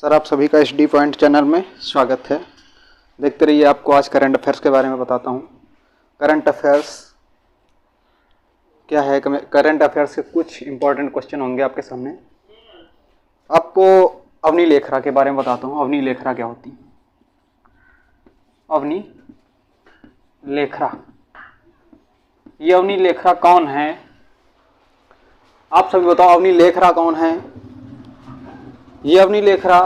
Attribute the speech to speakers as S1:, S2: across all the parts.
S1: Sir आप सभी का HD पॉइंट चैनल में स्वागत है। देखते रहिए, आपको आज करंट अफेयर्स के बारे में बताता हूँ। करंट अफेयर्स क्या है? करंट अफेयर्स के कुछ इंपॉर्टेंट क्वेश्चन होंगे आपके सामने। आपको अवनी लेखरा के बारे में बताता हूँ। अवनी लेखरा क्या होती है? अवनी लेखरा, ये अवनी लेखरा कौन है? आप सभी बताओ, अवनी लेखरा कौन है? ये अवनी लेखरा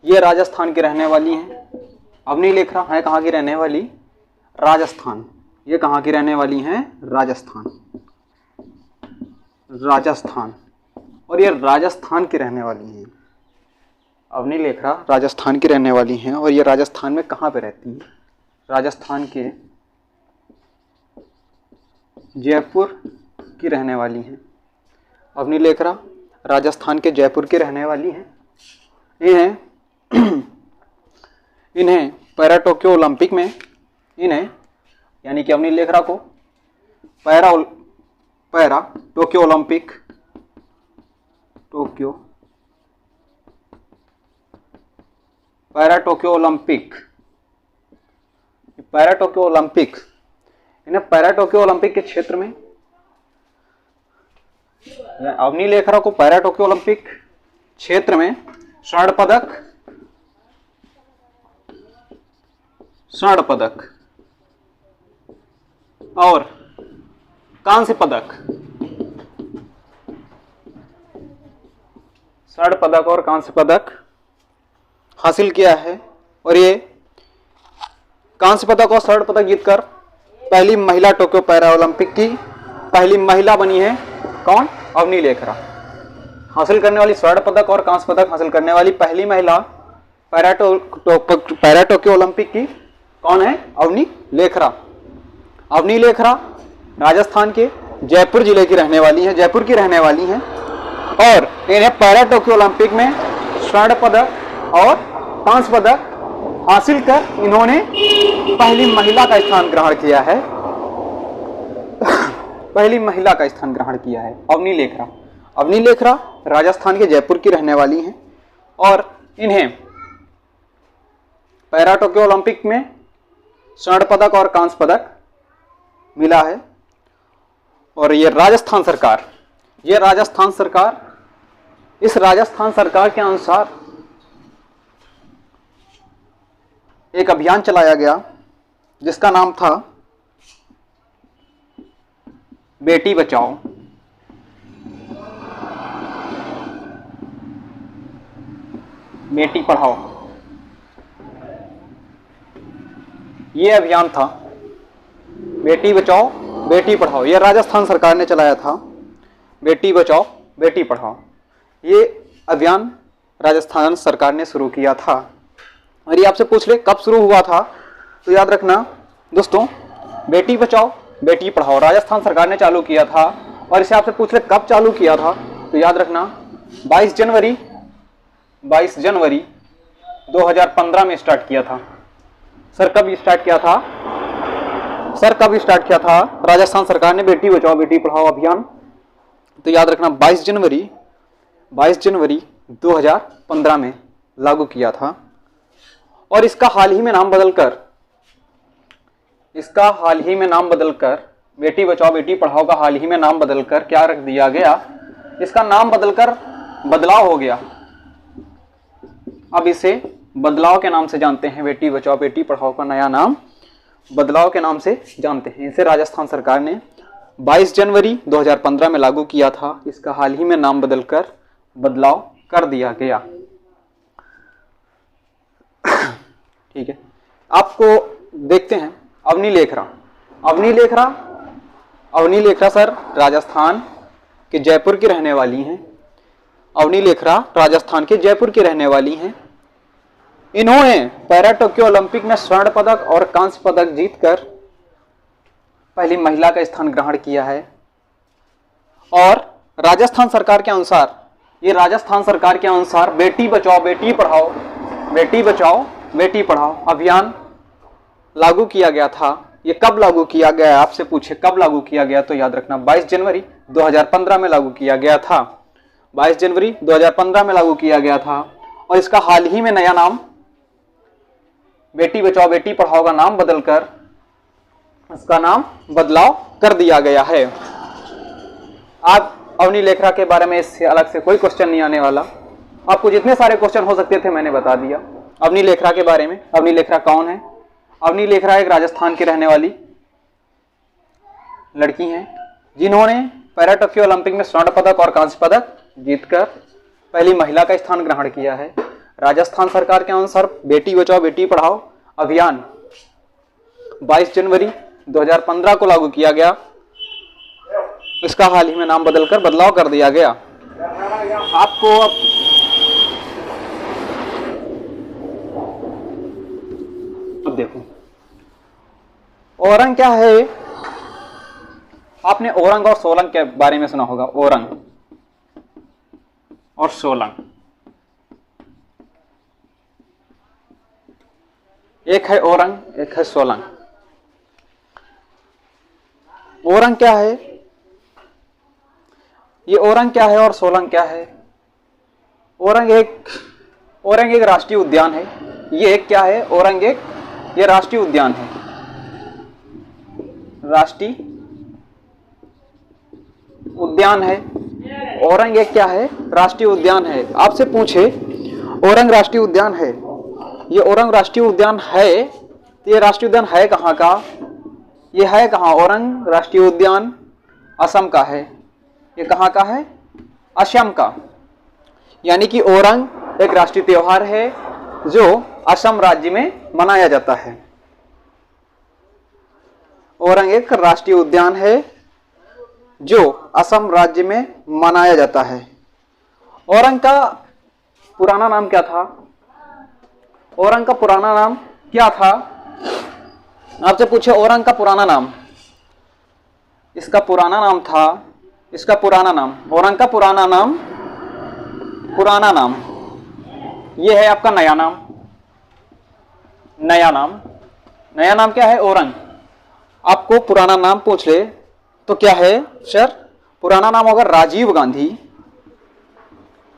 S1: ये राजस्थान की रहने वाली हैं। अवनी लेखरा है कहाँ की रहने वाली? राजस्थान। ये कहाँ की रहने वाली हैं? राजस्थान। राजस्थान, और ये राजस्थान की रहने वाली हैं। अवनी लेखरा राजस्थान की रहने वाली हैं और ये राजस्थान में कहाँ पे रहती हैं? राजस्थान के जयपुर की रहने वाली हैं। अवनी लेखरा राजस्थान के जयपुर की रहने वाली हैं। इन्हें पैरा टोक्यो ओलंपिक में यानी कि अवनी लेखरा को पैरा टोक्यो ओलंपिक इन्हें पैरा टोक्यो ओलंपिक के क्षेत्र में, अवनी लेखरा को पैरा टोक्यो ओलंपिक क्षेत्र में स्वर्ण पदक और कांस्य पदक, स्वर्ण पदक और कांस्य पदक हासिल किया है। और ये कांस्य पदक और स्वर्ण पदक जीतकर पहली महिला टोक्यो पैरा ओलंपिक की पहली महिला बनी है। कौन? अवनी लेखरा। हासिल करने वाली स्वर्ण पदक और कांस्य पदक हासिल करने वाली पहली महिला पैरा टोक्यो ओलंपिक की कौन है? अवनी लेखरा। अवनी लेखरा राजस्थान के जयपुर जिले की रहने वाली हैं, जयपुर की रहने वाली हैं और इन्हें पैरा टोक्यो ओलंपिक में स्वर्ण पदक और कांस्य पदक हासिल कर इन्होंने पहली महिला का स्थान ग्रहण किया है। पहली महिला का स्थान ग्रहण किया है अवनी लेखरा। अवनी लेखरा राजस्थान के जयपुर की रहने वाली हैं और इन्हें पैरा टोक्यो ओलंपिक में स्वर्ण पदक और कांस्य पदक मिला है। और ये राजस्थान सरकार इस राजस्थान सरकार के अनुसार एक अभियान चलाया गया जिसका नाम था बेटी बचाओ बेटी पढ़ाओ। ये अभियान था बेटी बचाओ बेटी पढ़ाओ। ये राजस्थान सरकार ने चलाया था, बेटी बचाओ बेटी पढ़ाओ। ये अभियान राजस्थान सरकार ने शुरू किया था। और ये आपसे पूछ ले कब शुरू हुआ था, तो याद रखना दोस्तों, बेटी बचाओ बेटी पढ़ाओ राजस्थान सरकार ने चालू किया था। और इसे आपसे पूछ ले कब चालू किया था, तो याद रखना 22 जनवरी 2015 में स्टार्ट किया था। सर कब स्टार्ट किया था राजस्थान सरकार ने बेटी बचाओ बेटी पढ़ाओ अभियान? तो याद रखना 22 जनवरी 2015 में लागू किया था। और इसका हाल ही में नाम बदलकर बेटी बचाओ बेटी पढ़ाओ का हाल ही में नाम बदलकर क्या रख दिया गया? इसका नाम बदलकर बदलाव हो गया। अब इसे बदलाव के नाम से जानते हैं। बेटी बचाओ बेटी पढ़ाओ का नया नाम बदलाव के नाम से जानते हैं। इसे राजस्थान सरकार ने 22 जनवरी 2015 में लागू किया था। इसका हाल ही में नाम बदलकर बदलाव कर दिया गया। ठीक है, आपको देखते हैं अवनी लेखरा सर राजस्थान के जयपुर की रहने वाली हैं। अवनी लेखरा राजस्थान के जयपुर की रहने वाली हैं। इन्होंने पैरा टोक्यो ओलंपिक में स्वर्ण पदक और कांस्य पदक जीतकर पहली महिला का स्थान ग्रहण किया है। और राजस्थान सरकार के अनुसार बेटी बचाओ बेटी पढ़ाओ अभियान लागू किया गया था। ये कब लागू किया गया? आपसे पूछे कब लागू किया गया, तो याद रखना 22 जनवरी 2015 में लागू किया गया था। 22 जनवरी 2015 में लागू किया गया था और इसका हाल ही में नया नाम बेटी बचाओ बेटी पढ़ाओ का नाम बदलकर इसका नाम बदलाव कर दिया गया है। आप अवनी लेखरा के बारे में इससे अलग से कोई क्वेश्चन नहीं आने वाला। आपको जितने सारे क्वेश्चन हो सकते थे मैंने बता दिया। अवनी लेखरा के बारे में, अवनी लेखरा कौन है? अवनी लेखरा एक राजस्थान की रहने वाली लड़की हैं जिन्होंने पैरा टोक्यो ओलंपिक में स्वर्ण पदक और कांस्य पदक जीतकर पहली महिला का स्थान ग्रहण किया है। राजस्थान सरकार के अनुसार बेटी बचाओ बेटी पढ़ाओ अभियान 22 जनवरी 2015 को लागू किया गया। इसका हाल ही में नाम बदलकर बदलाव कर दिया गया। आपको अब देखो औरंग क्या है। आपने औरंग और सोलंग के बारे में सुना होगा। औरंग और सोलंग, एक है औरंग, एक है सोलंग। औरंग क्या है, ये औरंग क्या है और सोलंग क्या है? औरंग एक राष्ट्रीय उद्यान है। ये एक क्या है? औरंग ये राष्ट्रीय उद्यान है। राष्ट्रीय उद्यान है। औरंग एक क्या है? राष्ट्रीय उद्यान है। आपसे पूछे औरंग राष्ट्रीय उद्यान है, ये औरंग राष्ट्रीय उद्यान है तो ये राष्ट्रीय उद्यान है कहाँ का? ये है कहाँ? औरंग राष्ट्रीय उद्यान असम का है। ये कहाँ का है? असम का। यानी कि औरंग एक राष्ट्रीय त्योहार है जो असम राज्य में मनाया जाता है। औरंग एक राष्ट्रीय उद्यान है जो असम राज्य में मनाया जाता है। औरंग का पुराना नाम क्या था? औरंग का पुराना नाम क्या था? आपसे पूछे औरंग का पुराना नाम, इसका पुराना नाम था, इसका पुराना नाम, औरंग का पुराना नाम ये है आपका नया नाम। नया नाम क्या है? औरंग। आपको पुराना नाम पूछ ले तो क्या है सर? पुराना नाम होगा राजीव गांधी।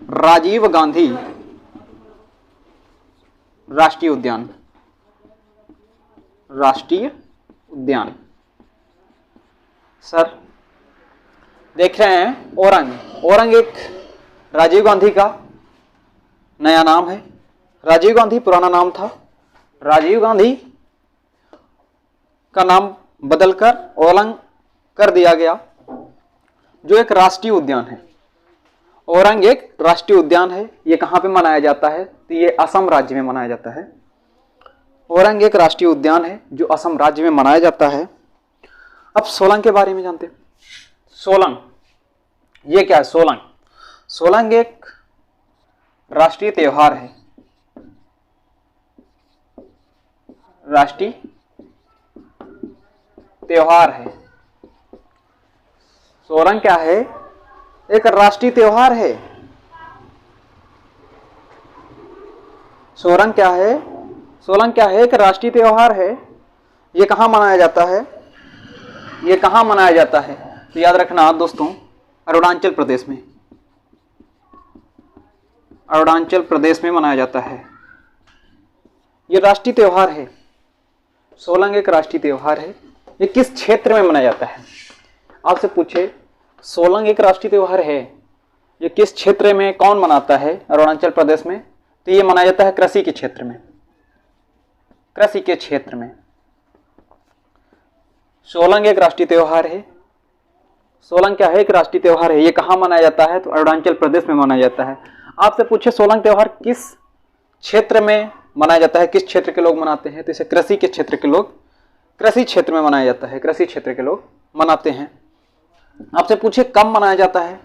S1: राजीव गांधी राष्ट्रीय उद्यान। राष्ट्रीय उद्यान। सर देख रहे हैं औरंग एक राजीव गांधी का नया नाम है। राजीव गांधी पुराना नाम था। राजीव गांधी का नाम बदलकर औरंग कर दिया गया जो एक राष्ट्रीय उद्यान है। औरंग एक राष्ट्रीय उद्यान है। ये कहाँ पे मनाया जाता है? तो ये असम राज्य में मनाया जाता है। औरंग एक राष्ट्रीय उद्यान है जो असम राज्य में मनाया जाता है। अब सोलंग के बारे में जानते हैं। सोलंग ये क्या है? सोलंग एक राष्ट्रीय त्योहार है। राष्ट्रीय त्योहार है। सोलंग क्या है? एक राष्ट्रीय त्योहार है। सोलंग क्या है? एक राष्ट्रीय त्योहार है। ये कहाँ मनाया जाता है? ये कहाँ मनाया जाता है? तो याद रखना दोस्तों, अरुणाचल प्रदेश में। अरुणाचल प्रदेश में मनाया जाता है। ये राष्ट्रीय त्योहार है। सोलंग एक राष्ट्रीय त्योहार है। ये किस क्षेत्र में मनाया जाता है? आपसे पूछे सोलंग एक राष्ट्रीय त्योहार है, ये किस क्षेत्र में कौन मनाता है? अरुणाचल प्रदेश में। तो ये मनाया जाता है कृषि के क्षेत्र में। कृषि के क्षेत्र में सोलंग एक राष्ट्रीय त्योहार है। सोलंग क्या है? एक राष्ट्रीय त्योहार है। ये कहाँ मनाया जाता है? तो अरुणाचल प्रदेश में मनाया जाता है। आपसे पूछे सोलंग त्योहार किस क्षेत्र में मनाया जाता है, किस क्षेत्र के लोग मनाते हैं? तो इसे कृषि के क्षेत्र के लोग, कृषि क्षेत्र में मनाया जाता है। कृषि क्षेत्र के लोग मनाते हैं। आपसे पूछे कब मनाया जाता है?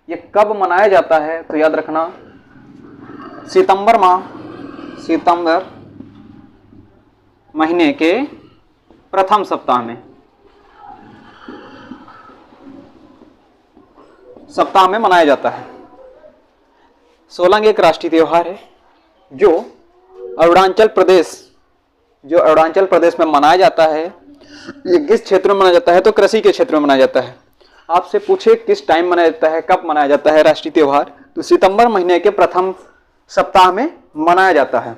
S1: ये कब मनाया जाता है? तो याद रखना सितंबर महीने के प्रथम सप्ताह में मनाया जाता है। सोलंग एक राष्ट्रीय त्योहार है जो अरुणाचल प्रदेश में मनाया जाता है। ये किस क्षेत्र में मनाया जाता है? तो कृषि के क्षेत्र में मनाया जाता है। आपसे पूछे किस टाइम मनाया जाता है, कब मनाया जाता है राष्ट्रीय त्योहार, तो सितंबर महीने के प्रथम सप्ताह में मनाया जाता है।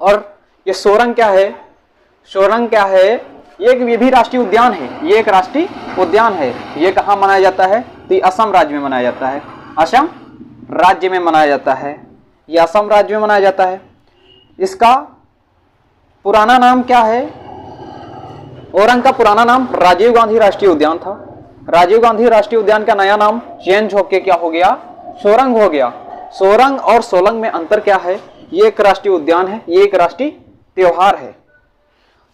S1: और ये सोरंग क्या है, सोरंग क्या है, ये भी राष्ट्रीय उद्यान है, ये एक राष्ट्रीय उद्यान है। ये कहाँ मनाया जाता है, तो ये असम राज्य में मनाया जाता है, असम राज्य में मनाया जाता है, ये असम राज्य में मनाया जाता है। इसका पुराना नाम क्या है, ओरंग का पुराना नाम राजीव गांधी राष्ट्रीय उद्यान था। राजीव गांधी राष्ट्रीय उद्यान का नया नाम चेंज होकर क्या हो गया, सोरंग हो गया। सोरंग और सोलंग में अंतर क्या है, ये एक राष्ट्रीय उद्यान है, ये एक राष्ट्रीय त्योहार है।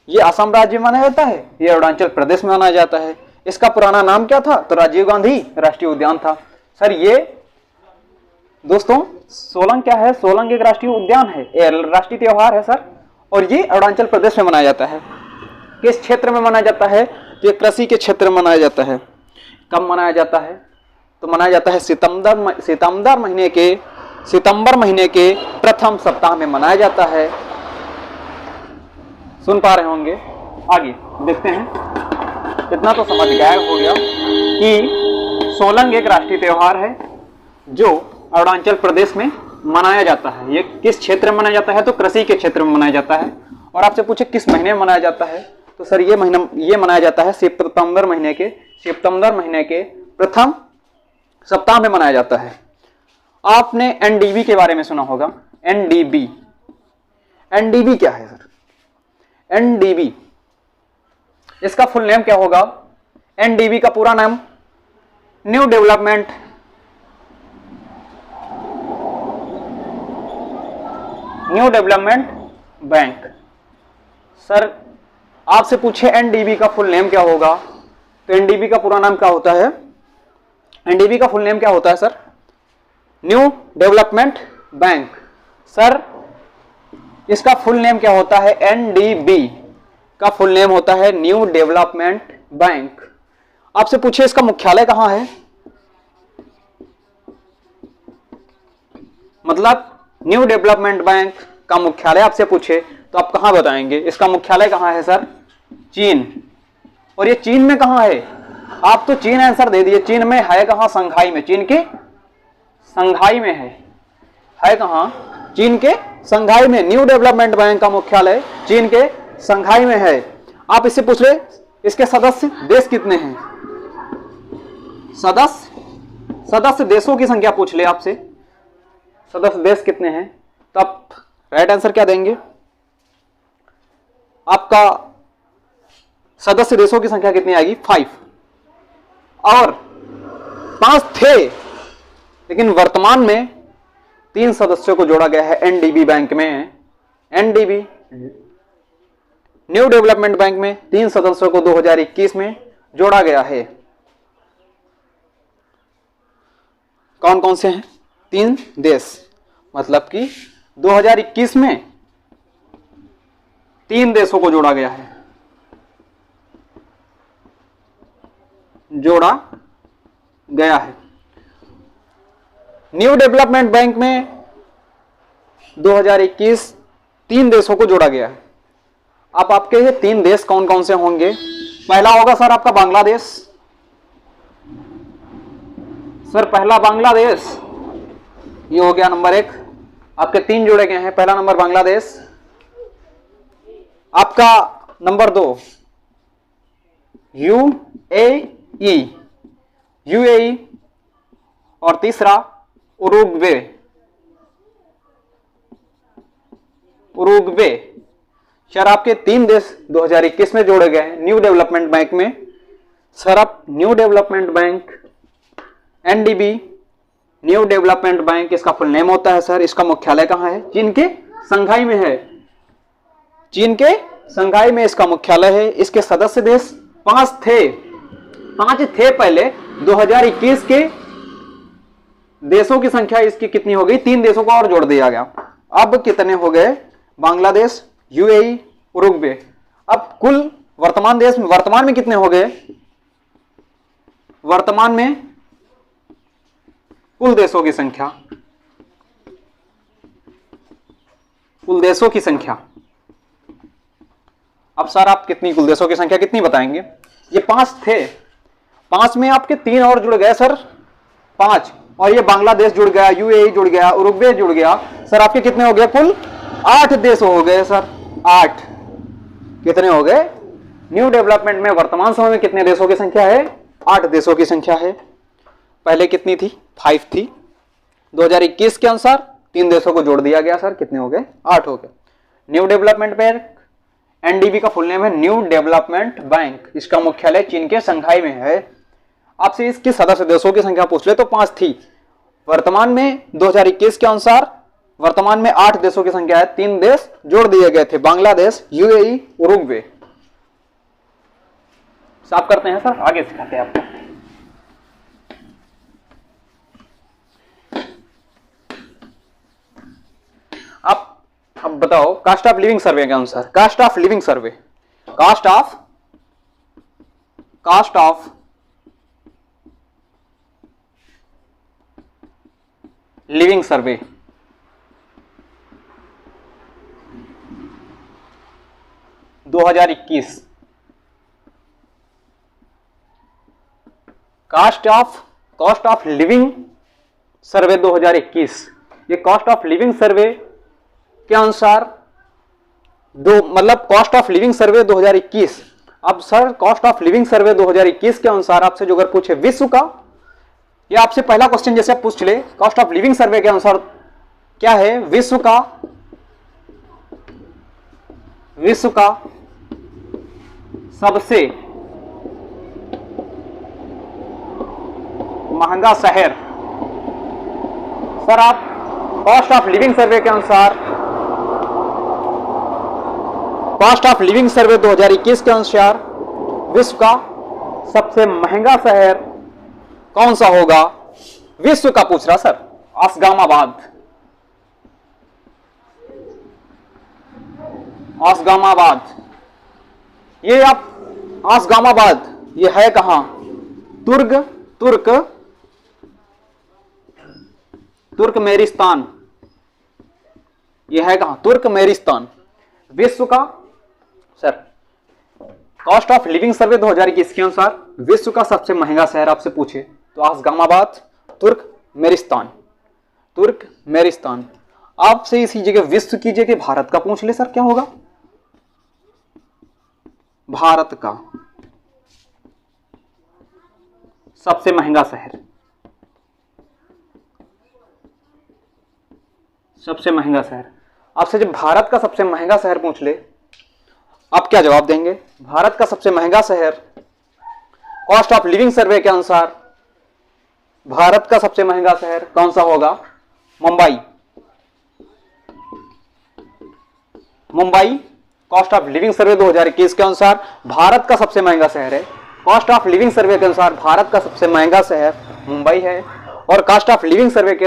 S1: ये असम राज्य में मनाया जाता है, ये अरुणाचल प्रदेश में मनाया जाता है। इसका पुराना नाम क्या था, तो राजीव गांधी राष्ट्रीय उद्यान था। सर ये दोस्तों सोलंग क्या है, सोलंग एक राष्ट्रीय उद्यान है, राष्ट्रीय त्योहार है सर, और ये अरुणाचल प्रदेश में मनाया जाता है। किस क्षेत्र में मनाया जाता है, तो ये कृषि के क्षेत्र में मनाया जाता है। कब मनाया जाता है, तो मनाया जाता है सितंबर महीने के प्रथम सप्ताह में मनाया जाता है। सुन पा रहे होंगे, आगे देखते हैं। इतना तो समझ गया हो गया कि सोलंग एक राष्ट्रीय त्योहार है जो अरुणाचल प्रदेश में मनाया जाता है। ये किस क्षेत्र में मनाया जाता है, तो कृषि के क्षेत्र में मनाया जाता है। और आपसे पूछे किस महीने में मनाया जाता है, तो सर ये मनाया जाता है सितंबर महीने के प्रथम सप्ताह में मनाया जाता है। आपने एनडीबी के बारे में सुना होगा, एनडीबी क्या है सर, एनडीबी इसका फुल नेम क्या होगा, एनडीबी का पूरा नाम न्यू डेवलपमेंट बैंक। सर आपसे पूछे एनडीबी का फुल नेम क्या होगा, तो एनडीबी का पूरा नाम क्या होता है, एनडीबी का फुल नेम क्या होता है sir, new development bank. Sir इसका फुल नेम क्या होता है, एनडीबी का फुल नेम होता है न्यू डेवलपमेंट बैंक। आपसे पूछे इसका मुख्यालय कहां है, मतलब न्यू डेवलपमेंट बैंक का मुख्यालय आपसे पूछे तो आप कहां बताएंगे, इसका मुख्यालय कहां है सर, चीन। और ये चीन में कहां है, आप तो चीन आंसर दे दिए, चीन में है कहां, संघाई में, चीन के संघाई में है कहां, चीन के संघाई में। न्यू डेवलपमेंट बैंक का मुख्यालय चीन के संघाई में है। आप इससे पूछ रहे इसके सदस्य देश कितने हैं, सदस्य देशों की संख्या पूछ ले आपसे, सदस्य देश कितने हैं, तो आप राइट आंसर क्या देंगे, आपका सदस्य देशों की संख्या कितनी आएगी, 5। और 5 थे, लेकिन वर्तमान में 3 सदस्यों को जोड़ा गया है एनडीबी बैंक में। एनडीबी न्यू डेवलपमेंट बैंक में 3 सदस्यों को 2021 में जोड़ा गया है। कौन कौन से हैं, 3 देश, मतलब कि 2021 में 3 देशों को जोड़ा गया है, न्यू डेवलपमेंट बैंक में 2021 3 देशों को जोड़ा गया है। अब आपके ये 3 देश कौन कौन से होंगे, पहला होगा सर आपका बांग्लादेश, सर पहला बांग्लादेश, ये हो गया नंबर 1, आपके 3 जोड़े गए हैं, पहला नंबर बांग्लादेश। आपका नंबर 2 यूएई और तीसरा उरुग्वे। सर आपके 3 देश 2021 में जोड़े गए हैं न्यू डेवलपमेंट बैंक में। सर आप new development bank, NDB new development bank इसका फुल नेम होता है सर, इसका मुख्यालय कहां है, चीन के संघाई में है, चीन के संघाई में इसका मुख्यालय है। इसके सदस्य देश 5 थे पहले, 2021 के देशों की संख्या इसकी कितनी हो गई, 3 देशों को और जोड़ दिया गया, अब कितने हो गए, बांग्लादेश, यूएई, उरुग्वे। अब कुल वर्तमान में कितने हो गए, वर्तमान में कुल देशों की संख्या, अब सर आप कितनी कुल देशों की संख्या कितनी बताएंगे, ये 5 थे, 5 में आपके 3 और जुड़ गए सर, 5, और ये बांग्लादेश जुड़ गया, यूएई जुड़ गया, उरुग्वे जुड़ गया, सर आपके कितने हो गए? कुल 8 देश हो गए सर, 8। कितने हो गए? न्यू डेवलपमेंट में वर्तमान समय में कितने देशों की संख्या है? 8 देशों की संख्या है। पहले कितनी थी? 5 थी। 2021 के अनुसार 3 देशों को जोड़ दिया गया सर, कितने हो गए? 8 हो गए। न्यू डेवलपमेंट बैंक, एनडीबी का फुल नेम है न्यू डेवलपमेंट बैंक, इसका मुख्यालय चीन के शंघाई में है। आपसे इसके सदस्य देशों की संख्या पूछ ले तो 5 थी। वर्तमान में 2021 के अनुसार वर्तमान में 8 देशों की संख्या है, 3 देश जोड़ दिए गए थे, बांग्लादेश, यूएई, उरुग्वे। साफ करते हैं सर, आगे सिखाते हैं आपको। अब बताओ, कास्ट ऑफ लिविंग सर्वे के अनुसार, cost of living survey, cost of living survey, दो 2021, कास्ट ऑफ लिविंग सर्वे 2021, ये कॉस्ट ऑफ लिविंग सर्वे के अनुसार मतलब कॉस्ट ऑफ लिविंग सर्वे 2021। अब sir cost of living survey 2021 के अनुसार आपसे जो अगर पूछे विश्व का, ये आपसे पहला क्वेश्चन जैसे आप पूछ ले, कॉस्ट ऑफ लिविंग सर्वे के अनुसार क्या है? विश्व का सबसे महंगा शहर। सर आप कॉस्ट ऑफ लिविंग सर्वे के अनुसार, कॉस्ट ऑफ लिविंग सर्वे 2021 के अनुसार विश्व का सबसे महंगा शहर कौन सा होगा? विश्व का पूछ रहा सर। असगामाबाद, असगामाबाद, ये आप असगामाबाद, ये है कहां? तुर्कमेनिस्तान, ये है कहां? तुर्कमेनिस्तान। विश्व का sir cost of living survey 2021 के अनुसार विश्व का सबसे महंगा शहर आपसे पूछे तो असगामाबाद, तुर्कमेनिस्तान। आपसे इसी जगह विश्व की जगह भारत का पूछ ले सर, क्या होगा? भारत का सबसे महंगा शहर, सबसे महंगा शहर। आपसे जब भारत का सबसे महंगा शहर पूछ ले, आप क्या जवाब देंगे? भारत का सबसे महंगा शहर कॉस्ट ऑफ लिविंग सर्वे के अनुसार भारत का सबसे महंगा शहर कौन सा होगा? Mumbai. Mumbai cost of living survey 2021 के अनुसार भारत का सबसे महंगा शहर है। कॉस्ट ऑफ लिविंग सर्वे के अनुसार भारत का सबसे महंगा शहर मुंबई है, और कॉस्ट ऑफ लिविंग सर्वे के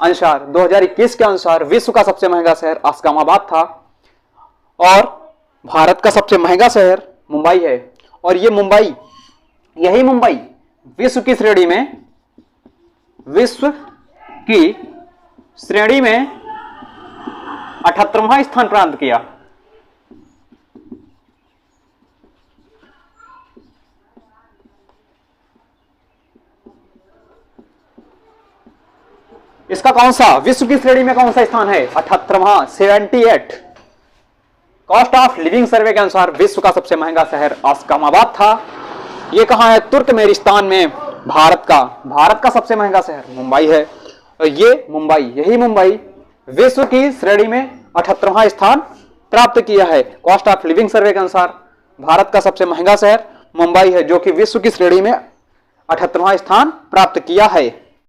S1: अनुसार 2021 के अनुसार विश्व का सबसे महंगा शहर असगामाबाद था, और भारत का सबसे महंगा शहर मुंबई है। और ये मुंबई, यही मुंबई विश्व की श्रेणी में 78वां स्थान प्राप्त किया। इसका कौन सा विश्व की श्रेणी में कौन सा स्थान है? 78वां, 78। कॉस्ट ऑफ लिविंग सर्वे के अनुसार विश्व का सबसे महंगा शहर असगामाबाद था। ये कहां है? तुर्कमेनिस्तान में। भारत का सबसे महंगा शहर मुंबई है, और ये मुंबई, यही मुंबई विश्व की श्रेणी में 78वां स्थान प्राप्त किया है। कॉस्ट ऑफ लिविंग सर्वे के अनुसार भारत का सबसे महंगा शहर मुंबई है, जो कि विश्व की श्रेणी में 78वां स्थान प्राप्त किया है।